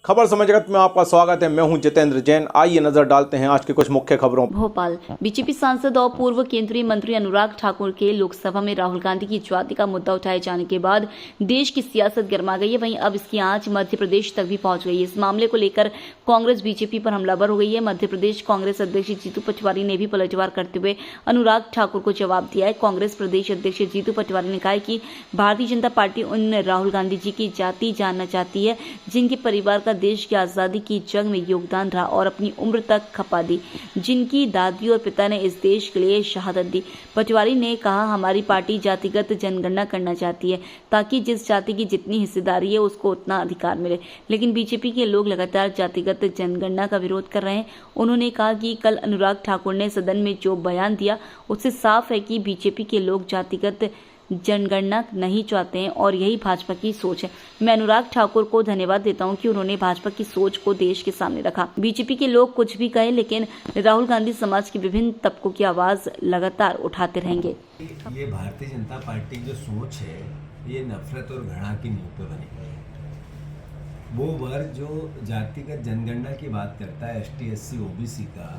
खबर समय जगत में आपका स्वागत है। मैं हूं जितेंद्र जैन। आइए नजर डालते हैं आज की कुछ मुख्य खबरों। भोपाल बीजेपी सांसद और पूर्व केंद्रीय मंत्री अनुराग ठाकुर के लोकसभा में राहुल गांधी की जाति का मुद्दा उठाए जाने के बाद देश की सियासत गर्मा गई है। वहीं अब इसकी आंच मध्य प्रदेश तक भी पहुंच गई है। इस मामले को लेकर कांग्रेस बीजेपी पर हमलावर हो गई है। मध्य प्रदेश कांग्रेस अध्यक्ष जीतू पटवारी ने भी पलटवार करते हुए अनुराग ठाकुर को जवाब दिया है। कांग्रेस प्रदेश अध्यक्ष जीतू पटवारी ने कहा है कि भारतीय जनता पार्टी उन राहुल गांधी जी की जाति जानना चाहती है जिनके परिवार का देश की आजादी की जंग में योगदान रहा और अपनी उम्र तक खपा दी, जिनकी दादी और पिता ने इस देश के लिए शहादत दी। पटवारी ने कहा, हमारी पार्टी जातिगत जनगणना करना चाहती है ताकि जिस जाति की जितनी हिस्सेदारी है उसको उतना अधिकार मिले, लेकिन बीजेपी के लोग लगातार जातिगत जनगणना का विरोध कर रहे हैं। उन्होंने कहा कि कल अनुराग ठाकुर ने सदन में जो बयान दिया उससे साफ है कि बीजेपी के लोग जातिगत जनगणना नहीं चाहते हैं और यही भाजपा की सोच है। मैं अनुराग ठाकुर को धन्यवाद देता हूं कि उन्होंने भाजपा की सोच को देश के सामने रखा। बीजेपी के लोग कुछ भी कहें, लेकिन राहुल गांधी समाज के विभिन्न तबकों की आवाज लगातार उठाते रहेंगे। ये भारतीय जनता पार्टी की जो सोच है ये नफरत और घृणा की नींव पर बनी हुई है। वो वर्ग जो जातिगत जनगणना की बात करता है, ST SC OBC का,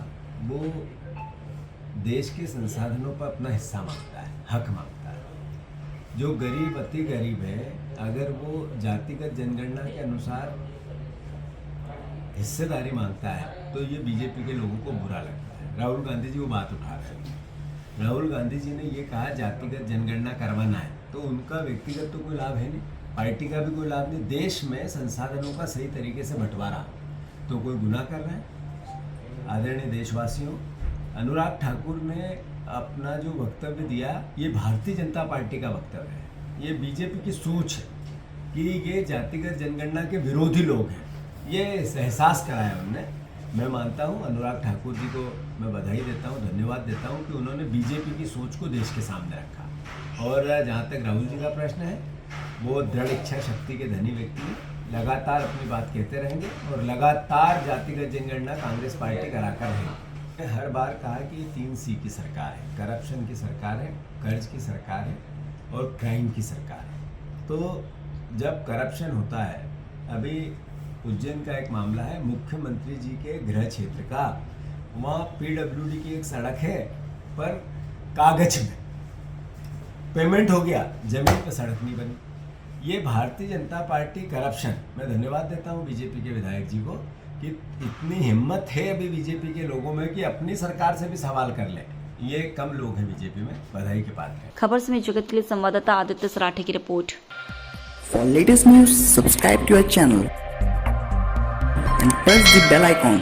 वो देश के संसाधनों पर अपना हिस्सा मांगता है, हक मांगता है। जो गरीब अति गरीब है, अगर वो जातिगत जनगणना के अनुसार हिस्सेदारी मांगता है तो ये बीजेपी के लोगों को बुरा लगता है। राहुल गांधी जी वो बात उठा रहे हैं। राहुल गांधी जी ने ये कहा जातिगत जनगणना करवाना है, तो उनका व्यक्तिगत तो कोई लाभ है नहीं, पार्टी का भी कोई लाभ नहीं। देश में संसाधनों का सही तरीके से बंटवारा तो कोई गुनाह कर रहे हैं। आदरणीय देशवासियों, अनुराग ठाकुर ने अपना जो वक्तव्य दिया ये भारतीय जनता पार्टी का वक्तव्य है। ये बीजेपी की सोच है कि ये जातिगत जनगणना के विरोधी लोग हैं, ये एहसास कराया उन्होंने। मैं मानता हूँ अनुराग ठाकुर जी को मैं बधाई देता हूँ, धन्यवाद देता हूँ कि उन्होंने बीजेपी की सोच को देश के सामने रखा। और जहाँ तक राहुल जी का प्रश्न है, वो दृढ़ इच्छा शक्ति के धनी व्यक्ति हैं, लगातार अपनी बात कहते रहेंगे और लगातार जातिगत जनगणना कांग्रेस पार्टी कराकर रहेगी। हर बार कहा कि ये 3C की सरकार है, करप्शन की सरकार है, कर्ज की सरकार है और क्राइम की सरकार है। तो जब करप्शन होता है, अभी उज्जैन का एक मामला है, मुख्यमंत्री जी के गृह क्षेत्र का, वहाँ PWD की एक सड़क है पर कागज में पेमेंट हो गया, जमीन पर सड़क नहीं बनी। ये भारतीय जनता पार्टी करप्शन। मैं धन्यवाद देता हूँ बीजेपी के विधायक जी को कि इतनी हिम्मत है अभी बीजेपी के लोगों में कि अपनी सरकार से भी सवाल कर लें। ये कम लोग हैं बीजेपी में, बधाई के पात्र हैं। खबर समय जगत के लिए संवाददाता आदित्य सराठे की report. For latest news, subscribe to our channel and press the bell icon.